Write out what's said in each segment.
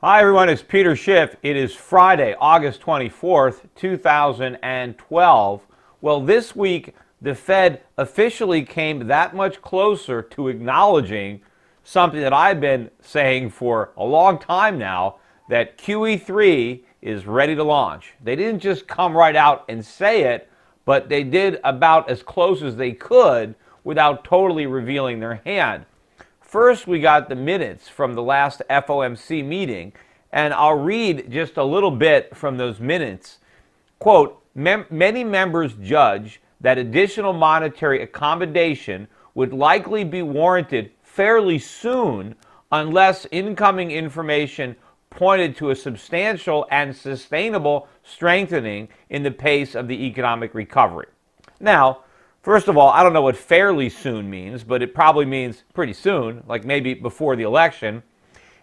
Hi everyone, it's Peter Schiff. It is Friday, August 24th, 2012. Well, this week the Fed officially came that much closer to acknowledging something that I've been saying for a long time now, that QE3 is ready to launch. They didn't just come right out and say it, but they did about as close as they could without totally revealing their hand. First, we got the minutes from the last FOMC meeting, and I'll read just a little bit from those minutes. Quote, many members judge that additional monetary accommodation would likely be warranted fairly soon unless incoming information pointed to a substantial and sustainable strengthening in the pace of the economic recovery. Now, first of all, I don't know what fairly soon means, but it probably means pretty soon, like maybe before the election.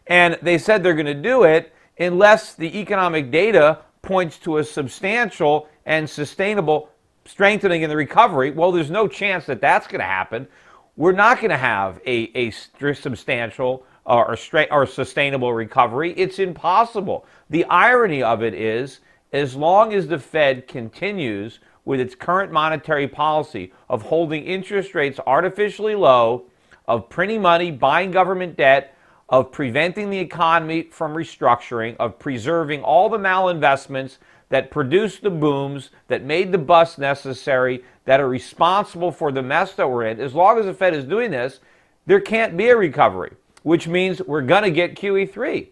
And they said they're going to do it unless the economic data points to a substantial and sustainable strengthening in the recovery. Well, there's no chance that that's going to happen. We're not going to have a substantial or sustainable recovery. It's impossible. The irony of it is, as long as the Fed continues with its current monetary policy of holding interest rates artificially low, of printing money, buying government debt, of preventing the economy from restructuring, of preserving all the malinvestments that produced the booms, that made the bust necessary, that are responsible for the mess that we're in, as long as the Fed is doing this, there can't be a recovery, which means we're going to get QE3,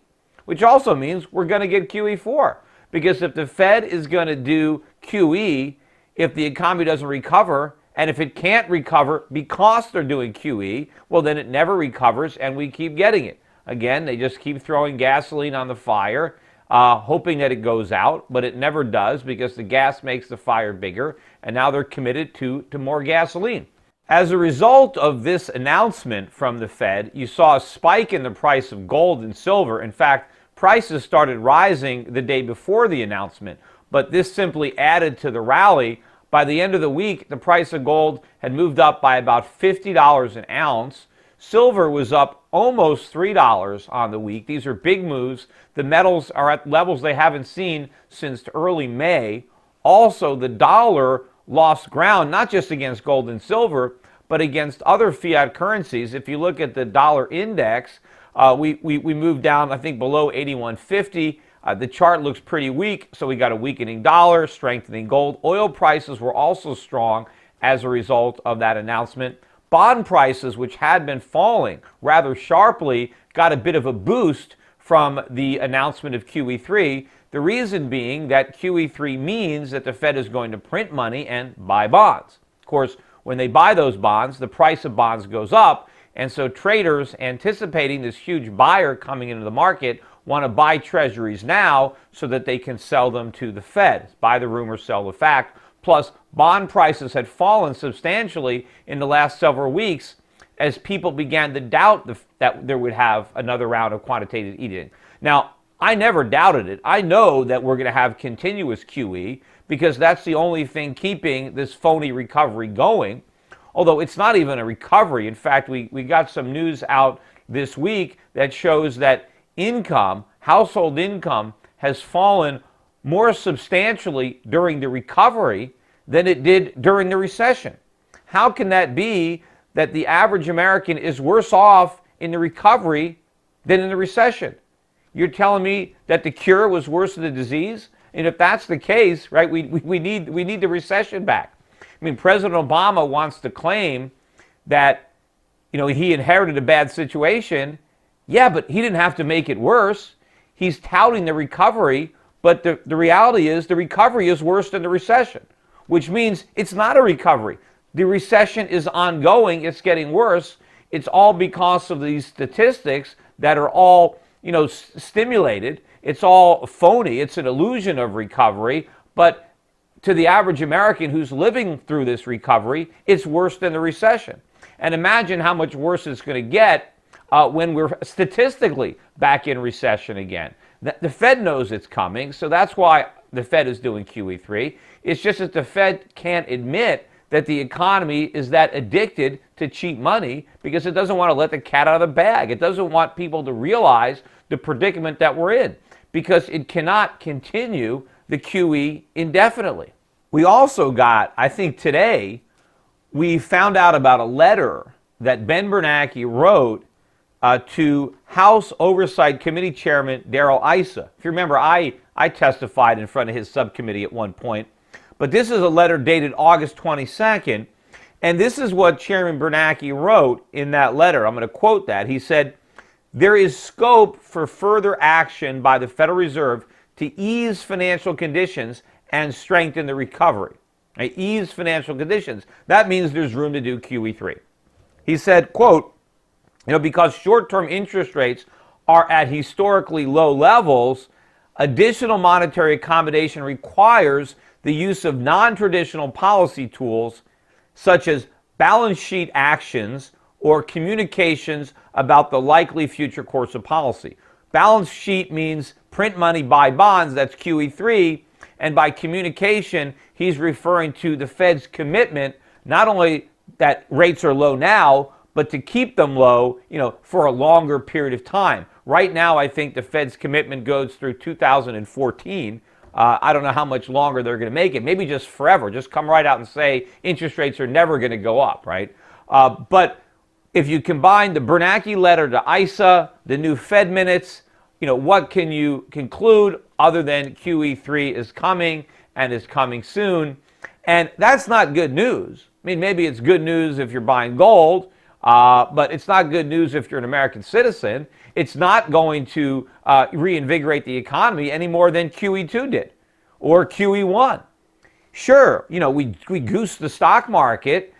which also means we're going to get QE4. Because if the Fed is going to do QE, if the economy doesn't recover, and if it can't recover because they're doing QE, well, then it never recovers and we keep getting it. Again, they just keep throwing gasoline on the fire, hoping that it goes out, but it never does because the gas makes the fire bigger, and now they're committed to more gasoline. As a result of this announcement from the Fed, you saw a spike in the price of gold and silver. In fact, prices started rising the day before the announcement, but this simply added to the rally. By the end of the week, the price of gold had moved up by about $50 an ounce. Silver was up almost $3 on the week. These are big moves. The metals are at levels they haven't seen since early May. Also, the dollar lost ground, not just against gold and silver, but against other fiat currencies. If you look at the dollar index, we moved down, I think, below 81.50. The chart looks pretty weak, so we got a weakening dollar, strengthening gold. Oil prices were also strong as a result of that announcement. Bond prices, which had been falling rather sharply, got a bit of a boost from the announcement of QE3. The reason being that QE3 means that the Fed is going to print money and buy bonds. Of course, when they buy those bonds, the price of bonds goes up, and so traders, anticipating this huge buyer coming into the market, want to buy treasuries now so that they can sell them to the Fed. Buy the rumor, sell the fact. Plus, bond prices had fallen substantially in the last several weeks as people began to doubt that there would have another round of quantitative easing. Now, I never doubted it. I know that we're going to have continuous QE because that's the only thing keeping this phony recovery going. Although it's not even a recovery. In fact, we got some news out this week that shows that income, household income, has fallen more substantially during the recovery than it did during the recession. How can that be that the average American is worse off in the recovery than in the recession? You're telling me that the cure was worse than the disease? And if that's the case, right, we need the recession back. I mean, President Obama wants to claim that, he inherited a bad situation. Yeah, but he didn't have to make it worse. He's touting the recovery, but the reality is the recovery is worse than the recession, which means it's not a recovery. The recession is ongoing. It's getting worse. It's all because of these statistics that are all, stimulated. It's all phony. It's an illusion of recovery. But to the average American who's living through this recovery, it's worse than the recession. And imagine how much worse it's going to get when we're statistically back in recession again. The Fed knows it's coming, so that's why the Fed is doing QE3. It's just that the Fed can't admit that the economy is that addicted to cheap money because it doesn't want to let the cat out of the bag. It doesn't want people to realize the predicament that we're in because it cannot continue the QE indefinitely. We also got, I think today, we found out about a letter that Ben Bernanke wrote to House Oversight Committee Chairman Darrell Issa. If you remember, I testified in front of his subcommittee at one point. But this is a letter dated August 22nd, and this is what Chairman Bernanke wrote in that letter. I'm going to quote that. He said, "There is scope for further action by the Federal Reserve to ease financial conditions and strengthen the recovery." Ease financial conditions. That means there's room to do QE3. He said, quote, because short-term interest rates are at historically low levels, additional monetary accommodation requires the use of non-traditional policy tools such as balance sheet actions or communications about the likely future course of policy. Balance sheet means print money, buy bonds, that's QE3, and by communication, he's referring to the Fed's commitment, not only that rates are low now, but to keep them low, for a longer period of time. Right now, I think the Fed's commitment goes through 2014. I don't know how much longer they're going to make it. Maybe just forever. Just come right out and say interest rates are never going to go up, right? But if you combine the Bernanke letter to Issa, the new Fed minutes, what can you conclude other than QE3 is coming and is coming soon? And that's not good news. I mean, maybe it's good news if you're buying gold, but it's not good news if you're an American citizen. It's not going to reinvigorate the economy any more than QE2 did or QE1. Sure, we goosed the stock market.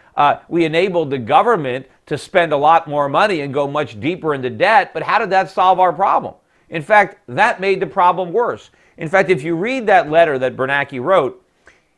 We enabled the government to spend a lot more money and go much deeper into debt. But how did that solve our problem? In fact, that made the problem worse. In fact, if you read that letter that Bernanke wrote,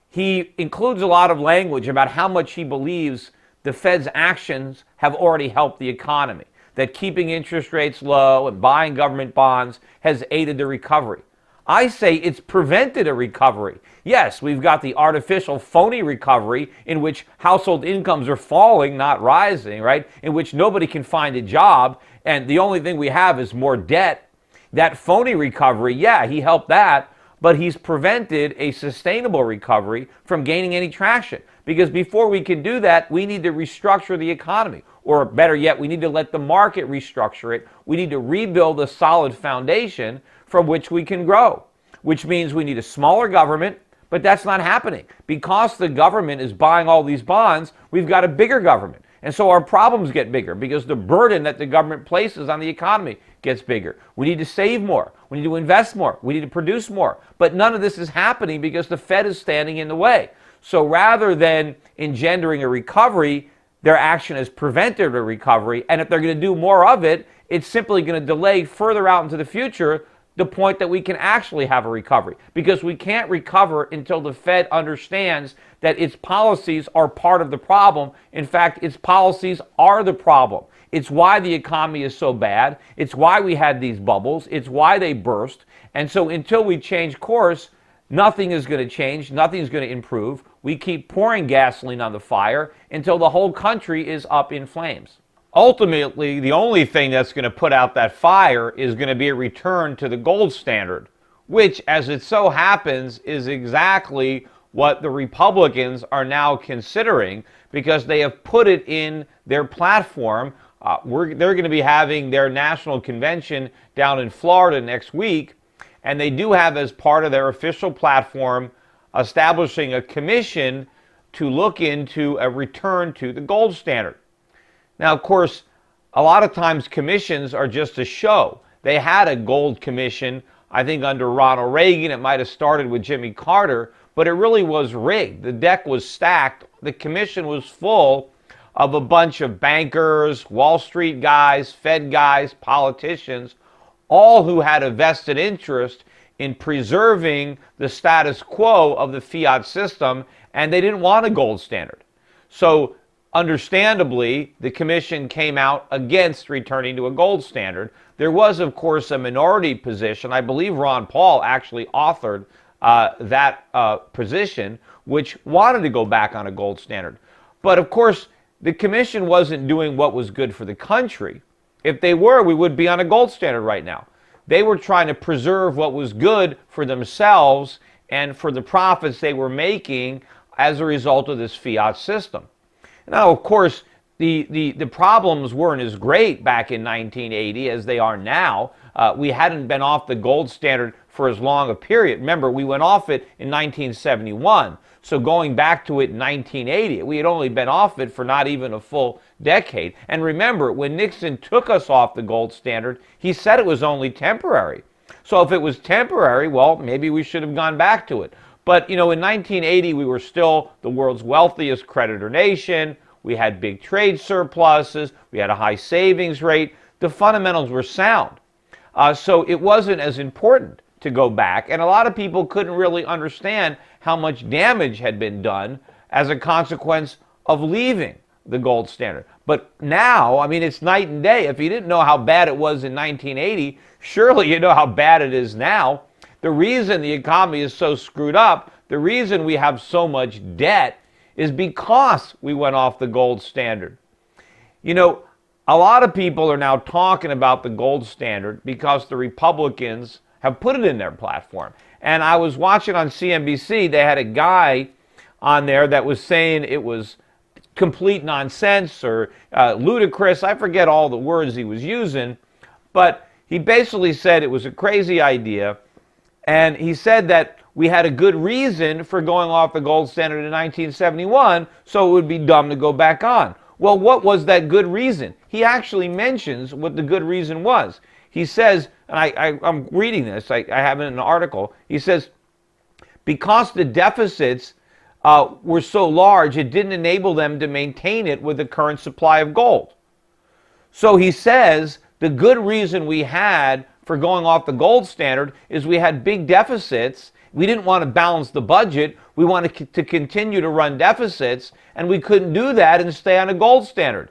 he includes a lot of language about how much he believes the Fed's actions have already helped the economy, that keeping interest rates low and buying government bonds has aided the recovery. I say it's prevented a recovery. Yes, we've got the artificial phony recovery in which household incomes are falling, not rising, right? In which nobody can find a job, and the only thing we have is more debt. That phony recovery, yeah, he helped that, but he's prevented a sustainable recovery from gaining any traction. Because before we can do that, we need to restructure the economy. Or better yet, we need to let the market restructure it. We need to rebuild a solid foundation from which we can grow, which means we need a smaller government, but that's not happening. Because the government is buying all these bonds, we've got a bigger government. And so our problems get bigger because the burden that the government places on the economy gets bigger. We need to save more. We need to invest more. We need to produce more. But none of this is happening because the Fed is standing in the way. So rather than engendering a recovery, their action has prevented a recovery. And if they're going to do more of it, it's simply going to delay further out into the future the point that we can actually have a recovery. Because we can't recover until the Fed understands that its policies are part of the problem. In fact, its policies are the problem. It's why the economy is so bad. It's why we had these bubbles. It's why they burst. And so until we change course, nothing is going to change. Nothing is going to improve. We keep pouring gasoline on the fire until the whole country is up in flames. Ultimately, the only thing that's going to put out that fire is going to be a return to the gold standard, which, as it so happens, is exactly what the Republicans are now considering because they have put it in their platform. They're going to be having their national convention down in Florida next week, and they do have as part of their official platform establishing a commission to look into a return to the gold standard. Now, of course, a lot of times commissions are just a show. They had a gold commission, I think under Ronald Reagan. It might have started with Jimmy Carter, but it really was rigged. The deck was stacked. The commission was full of a bunch of bankers, Wall Street guys, Fed guys, politicians, all who had a vested interest in preserving the status quo of the fiat system, and they didn't want a gold standard. So understandably, the commission came out against returning to a gold standard. There was, of course, a minority position. I believe Ron Paul actually authored that position, which wanted to go back on a gold standard. But of course, the commission wasn't doing what was good for the country. If they were, we would be on a gold standard right now. They were trying to preserve what was good for themselves and for the profits they were making as a result of this fiat system. Now, of course, the problems weren't as great back in 1980 as they are now. We hadn't been off the gold standard for as long a period. Remember, we went off it in 1971. So going back to it in 1980, we had only been off it for not even a full decade. And remember, when Nixon took us off the gold standard, he said it was only temporary. So if it was temporary, well, maybe we should have gone back to it. But, in 1980, we were still the world's wealthiest creditor nation. We had big trade surpluses. We had a high savings rate. The fundamentals were sound. So it wasn't as important to go back. And a lot of people couldn't really understand how much damage had been done as a consequence of leaving the gold standard. But now, it's night and day. If you didn't know how bad it was in 1980, surely you know how bad it is now. The reason the economy is so screwed up, the reason we have so much debt, is because we went off the gold standard. A lot of people are now talking about the gold standard because the Republicans have put it in their platform. And I was watching on CNBC, they had a guy on there that was saying it was complete nonsense or ludicrous. I forget all the words he was using, but he basically said it was a crazy idea. And he said that we had a good reason for going off the gold standard in 1971, so it would be dumb to go back on. Well, what was that good reason? He actually mentions what the good reason was. He says, and I'm reading this, I have it in an article, he says, because the deficits were so large, it didn't enable them to maintain it with the current supply of gold. So he says the good reason we had for going off the gold standard is we had big deficits. We didn't want to balance the budget. We wanted to continue to run deficits, and we couldn't do that and stay on a gold standard.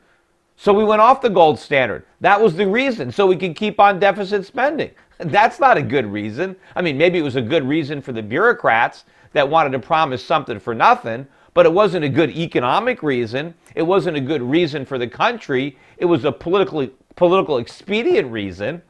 So we went off the gold standard. That was the reason, so we could keep on deficit spending. That's not a good reason. Maybe it was a good reason for the bureaucrats that wanted to promise something for nothing, but it wasn't a good economic reason. It wasn't a good reason for the country. It was a political expedient reason.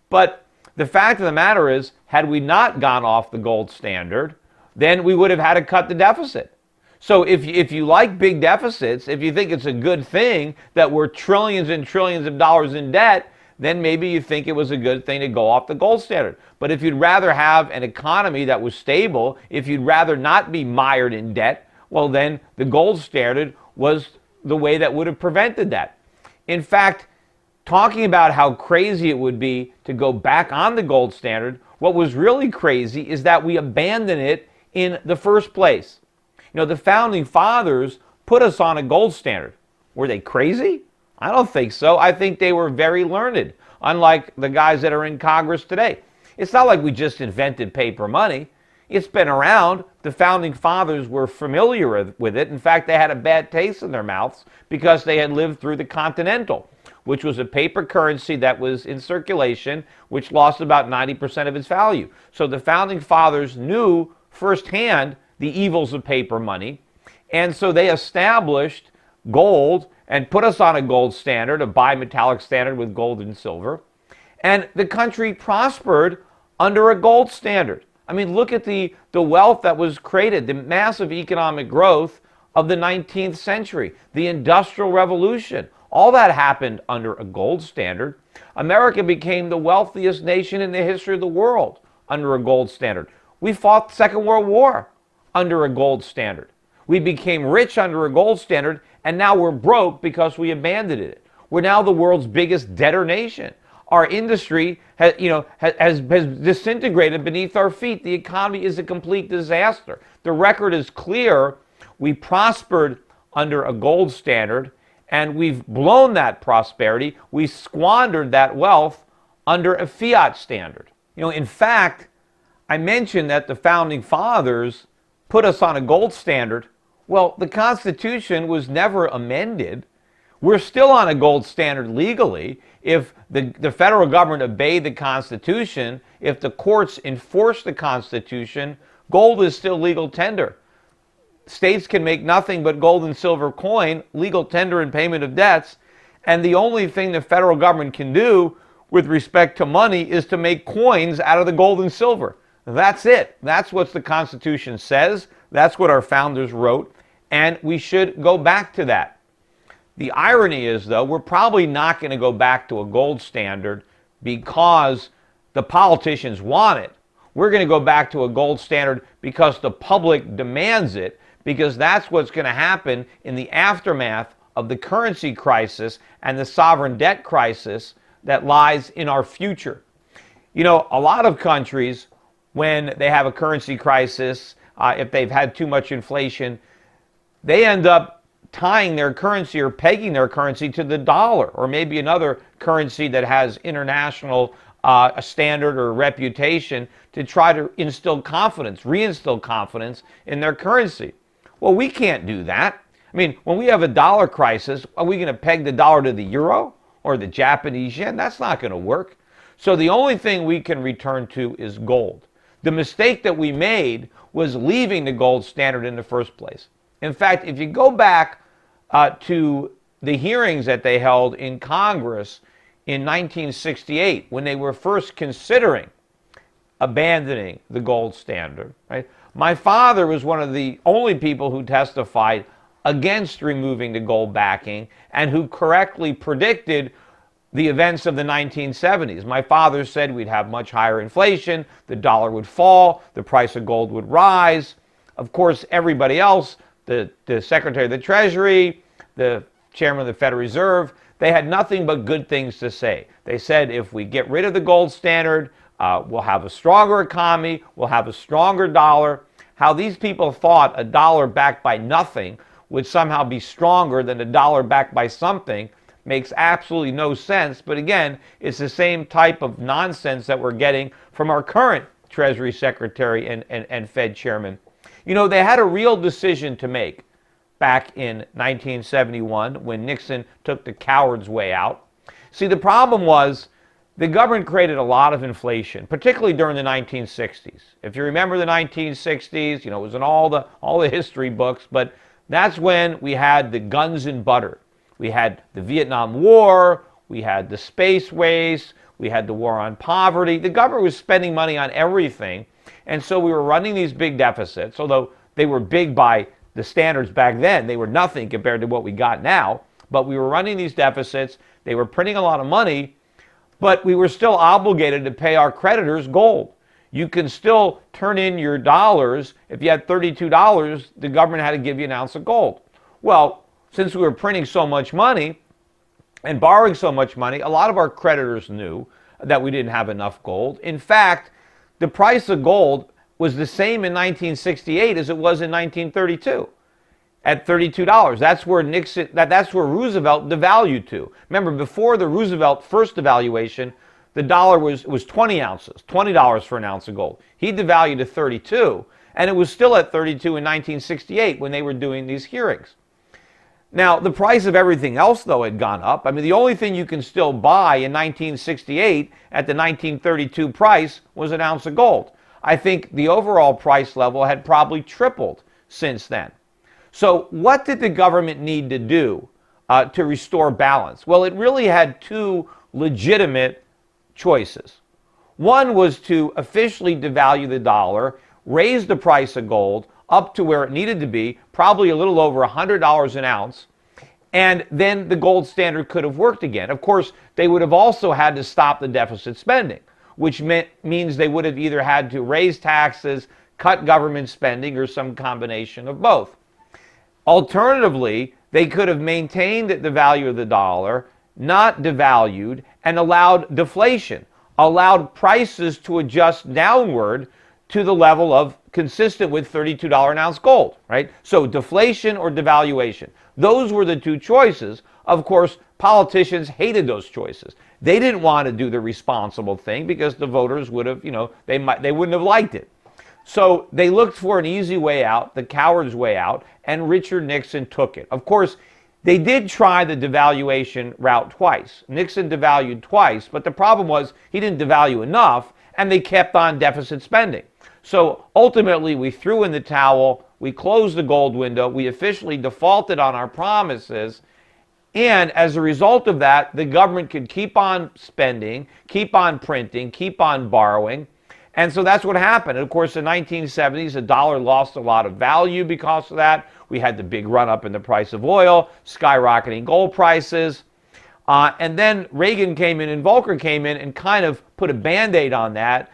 But the fact of the matter is, had we not gone off the gold standard, then we would have had to cut the deficit. So if you like big deficits, if you think it's a good thing that we're trillions and trillions of dollars in debt, then maybe you think it was a good thing to go off the gold standard. But if you'd rather have an economy that was stable, if you'd rather not be mired in debt, well, then the gold standard was the way that would have prevented that. In fact, talking about how crazy it would be to go back on the gold standard, what was really crazy is that we abandoned it in the first place. The founding fathers put us on a gold standard. Were they crazy? I don't think so. I think they were very learned, unlike the guys that are in Congress today. It's not like we just invented paper money. It's been around. The founding fathers were familiar with it. In fact, they had a bad taste in their mouths because they had lived through the Continental, which was a paper currency that was in circulation, which lost about 90% of its value. So the founding fathers knew firsthand the evils of paper money, and so they established gold and put us on a gold standard, a bimetallic standard with gold and silver, and the country prospered under a gold standard. Look at the wealth that was created, the massive economic growth of the 19th century, the Industrial Revolution. All that happened under a gold standard. America became the wealthiest nation in the history of the world under a gold standard. We fought the Second World War under a gold standard. We became rich under a gold standard, and now we're broke because we abandoned it. We're now the world's biggest debtor nation. Our industry has disintegrated beneath our feet. The economy is a complete disaster. The record is clear. We prospered under a gold standard, and we've blown that prosperity. We squandered that wealth under a fiat standard. In fact, I mentioned that the founding fathers put us on a gold standard. Well, the Constitution was never amended. We're still on a gold standard legally. If the federal government obeyed the Constitution, if the courts enforce the Constitution, gold is still legal tender. States can make nothing but gold and silver coin, legal tender and payment of debts, and the only thing the federal government can do with respect to money is to make coins out of the gold and silver. That's it. That's what the Constitution says. That's what our founders wrote, and we should go back to that. The irony is, though, we're probably not going to go back to a gold standard because the politicians want it. We're going to go back to a gold standard because the public demands it, because that's what's going to happen in the aftermath of the currency crisis and the sovereign debt crisis that lies in our future. You know, a lot of countries, when they have a currency crisis, if they've had too much inflation, they end up tying their currency or pegging their currency to the dollar or maybe another currency that has international a standard or reputation to try to instill confidence, reinstill confidence in their currency. Well, we can't do that. I mean, when we have a dollar crisis, are we going to peg the dollar to the euro or the Japanese yen? That's not going to work. So the only thing we can return to is gold. The mistake that we made was leaving the gold standard in the first place. In fact, if you go back to the hearings that they held in Congress in 1968, when they were first considering abandoning the gold standard, right? My father was one of the only people who testified against removing the gold backing and who correctly predicted the events of the 1970s. My father said we'd have much higher inflation, the dollar would fall, the price of gold would rise. Of course, everybody else, the Secretary of the Treasury, the Chairman of the Federal Reserve, they had nothing but good things to say. They said if we get rid of the gold standard, we'll have a stronger economy, we'll have a stronger dollar. How these people thought a dollar backed by nothing would somehow be stronger than a dollar backed by something makes absolutely no sense. But again, it's the same type of nonsense that we're getting from our current Treasury Secretary and Fed Chairman. You know, they had a real decision to make back in 1971 when Nixon took the coward's way out. See, the problem was the government created a lot of inflation, particularly during the 1960s. If you remember the 1960s, you know, it was in all the history books, but that's when we had the guns and butter. We had the Vietnam War, we had the space race, we had the war on poverty. The government was spending money on everything, and so we were running these big deficits, although they were big by the standards back then. They were nothing compared to what we got now, but we were running these deficits. They were printing a lot of money, but we were still obligated to pay our creditors gold. You can still turn in your dollars. If you had $32, the government had to give you an ounce of gold. Well, since we were printing so much money and borrowing so much money, a lot of our creditors knew that we didn't have enough gold. In fact, the price of gold was the same in 1968 as it was in 1932 at $32. That's where that's where Roosevelt devalued to. Remember, before the Roosevelt first devaluation, the dollar was 20 ounces, $20 for an ounce of gold. He devalued to 32, and it was still at 32 in 1968 when they were doing these hearings. Now, the price of everything else, though, had gone up. I mean, the only thing you can still buy in 1968 at the 1932 price was an ounce of gold. I think the overall price level had probably tripled since then. So what did the government need to do to restore balance? Well, it really had two legitimate choices. One was to officially devalue the dollar, raise the price of gold up to where it needed to be, probably a little over $100 an ounce, and then the gold standard could have worked again. Of course, they would have also had to stop the deficit spending, which means they would have either had to raise taxes, cut government spending, or some combination of both. Alternatively, they could have maintained the value of the dollar, not devalued, and allowed deflation, allowed prices to adjust downward to the level of consistent with $32 an ounce gold, right? So deflation or devaluation. Those were the two choices. Of course, politicians hated those choices. They didn't want to do the responsible thing because the voters would have, they wouldn't have liked it. So they looked for an easy way out, the coward's way out, and Richard Nixon took it. Of course, they did try the devaluation route twice. Nixon devalued twice, but the problem was he didn't devalue enough, and they kept on deficit spending. So ultimately, we threw in the towel, We closed the gold window. We officially defaulted on our promises. And as a result of that, the government could keep on spending, keep on printing, keep on borrowing. And so that's what happened. And of course, in the 1970s, the dollar lost a lot of value because of that. We had the big run up in the price of oil, skyrocketing gold prices. And then Reagan came in and Volcker came in and kind of put a Band-Aid on that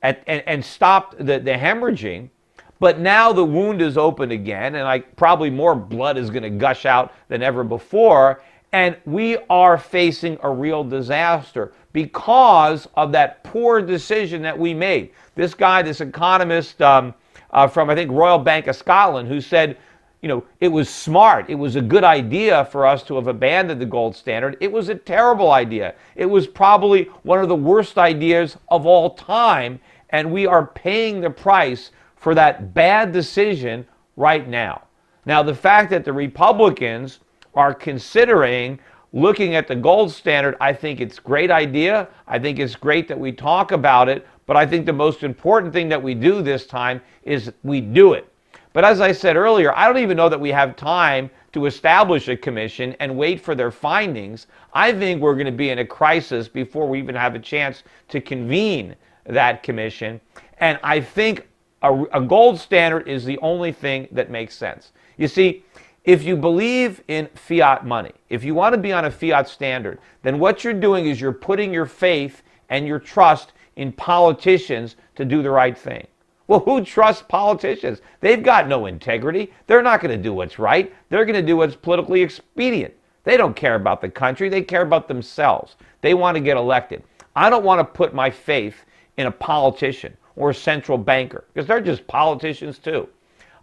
and stopped the hemorrhaging. But now the wound is open again, and probably more blood is going to gush out than ever before. And we are facing a real disaster because of that poor decision that we made. This guy, this economist from, I think, Royal Bank of Scotland, who said, it was smart. It was a good idea for us to have abandoned the gold standard. It was a terrible idea. It was probably one of the worst ideas of all time, and we are paying the price for that bad decision right now. Now, the fact that the Republicans are considering looking at the gold standard, I think it's a great idea. I think it's great that we talk about it, but I think the most important thing that we do this time is we do it. But as I said earlier, I don't even know that we have time to establish a commission and wait for their findings. I think we're going to be in a crisis before we even have a chance to convene that commission. And I think a gold standard is the only thing that makes sense. You see, if you believe in fiat money, if you want to be on a fiat standard, then what you're doing is you're putting your faith and your trust in politicians to do the right thing. Well, who trusts politicians? They've got no integrity. They're not going to do what's right. They're going to do what's politically expedient. They don't care about the country. They care about themselves. They want to get elected. I don't want to put my faith in a politician or a central banker, because they're just politicians too.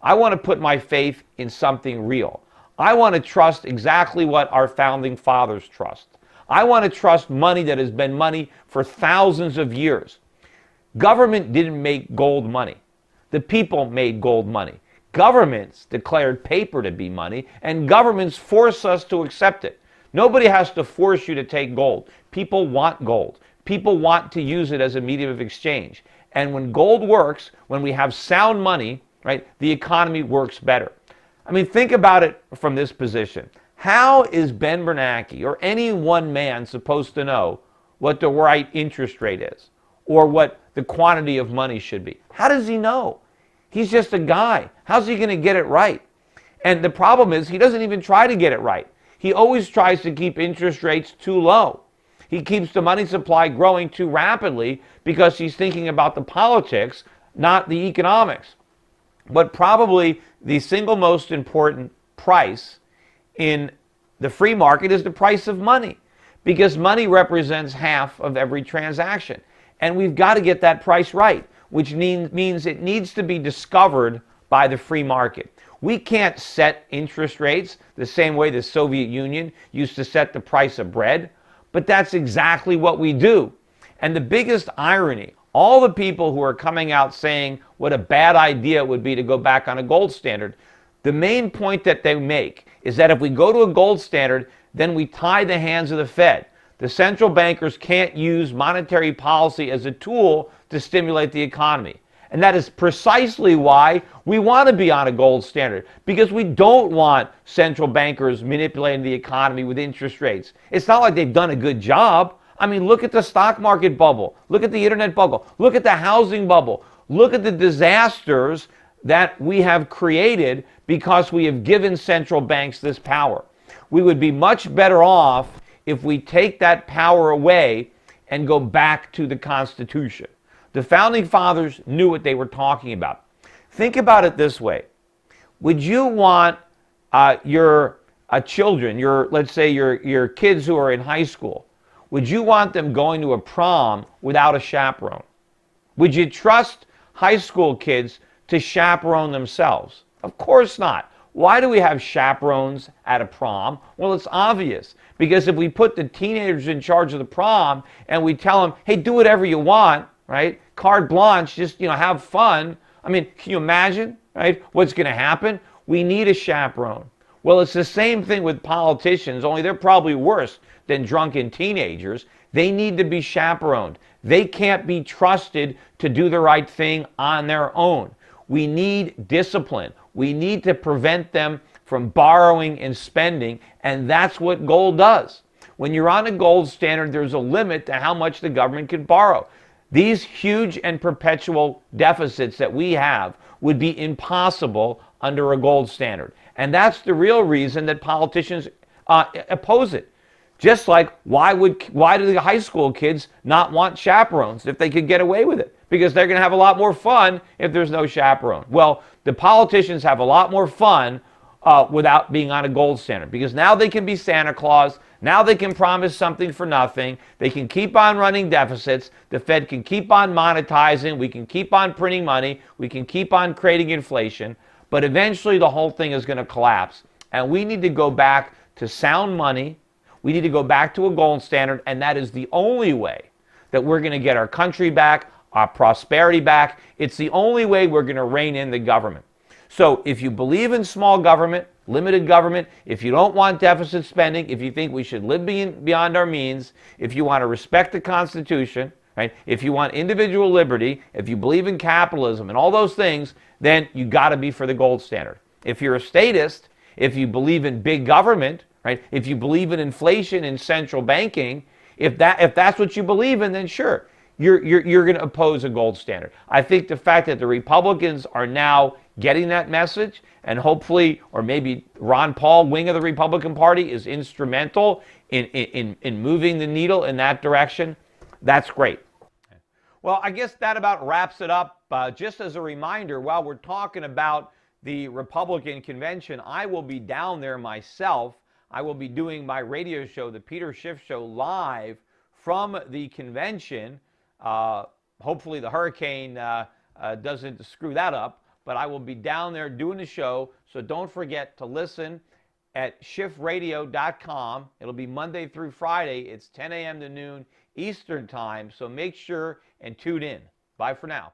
I want to put my faith in something real. I want to trust exactly what our founding fathers trust. I want to trust money that has been money for thousands of years. Government didn't make gold money. The people made gold money. Governments declared paper to be money, and governments force us to accept it. Nobody has to force you to take gold. People want gold. People want to use it as a medium of exchange. And when gold works, when we have sound money, right, the economy works better. I mean, think about it from this position. How is Ben Bernanke or any one man supposed to know what the right interest rate is or what the quantity of money should be? How does he know? He's just a guy. How's he going to get it right? And the problem is he doesn't even try to get it right. He always tries to keep interest rates too low. He keeps the money supply growing too rapidly because he's thinking about the politics, not the economics. But probably the single most important price in the free market is the price of money, because money represents half of every transaction. And we've got to get that price right, which means it needs to be discovered by the free market. We can't set interest rates the same way the Soviet Union used to set the price of bread, but that's exactly what we do. And the biggest irony, all the people who are coming out saying what a bad idea it would be to go back on a gold standard, the main point that they make is that if we go to a gold standard, then we tie the hands of the Fed. The central bankers can't use monetary policy as a tool to stimulate the economy. And that is precisely why we want to be on a gold standard, because we don't want central bankers manipulating the economy with interest rates. It's not like they've done a good job. I mean, look at the stock market bubble. Look at the internet bubble. Look at the housing bubble. Look at the disasters that we have created because we have given central banks this power. We would be much better off if we take that power away and go back to the Constitution. The Founding Fathers knew what they were talking about. Think about it this way. Would you want your children, let's say your kids who are in high school, would you want them going to a prom without a chaperone? Would you trust high school kids to chaperone themselves? Of course not. Why do we have chaperones at a prom? Well, it's obvious. Because if we put the teenagers in charge of the prom and we tell them, hey, do whatever you want, right? Carte blanche, just, have fun. I mean, can you imagine, right, what's going to happen? We need a chaperone. Well, it's the same thing with politicians, only they're probably worse than drunken teenagers. They need to be chaperoned. They can't be trusted to do the right thing on their own. We need discipline. We need to prevent them from borrowing and spending, and that's what gold does. When you're on a gold standard, there's a limit to how much the government can borrow. These huge and perpetual deficits that we have would be impossible under a gold standard. And that's the real reason that politicians oppose it. Just like why do the high school kids not want chaperones if they could get away with it? Because they're going to have a lot more fun if there's no chaperone. Well, the politicians have a lot more fun without being on a gold standard, because now they can be Santa Claus. Now they can promise something for nothing. They can keep on running deficits. The Fed can keep on monetizing. We can keep on printing money. We can keep on creating inflation. But eventually the whole thing is going to collapse. And we need to go back to sound money. We need to go back to a gold standard. And that is the only way that we're going to get our country back, our prosperity back. It's the only way we're going to rein in the government. So if you believe in small government, limited government, if you don't want deficit spending, if you think we should live beyond our means, if you want to respect the Constitution, right? If you want individual liberty, if you believe in capitalism and all those things, then you got to be for the gold standard. If you're a statist, if you believe in big government, right? If you believe in inflation and central banking, if that's what you believe in, then sure, you're going to oppose a gold standard. I think the fact that the Republicans are now getting that message, and hopefully, or maybe Ron Paul, wing of the Republican Party, is instrumental in moving the needle in that direction, that's great. Well, I guess that about wraps it up. Just as a reminder, while we're talking about the Republican convention, I will be down there myself. I will be doing my radio show, the Peter Schiff Show, live from the convention. Hopefully the hurricane doesn't screw that up, but I will be down there doing the show, so don't forget to listen at schiffradio.com. It'll be Monday through Friday. It's 10 a.m. to noon Eastern time, so make sure and tune in. Bye for now.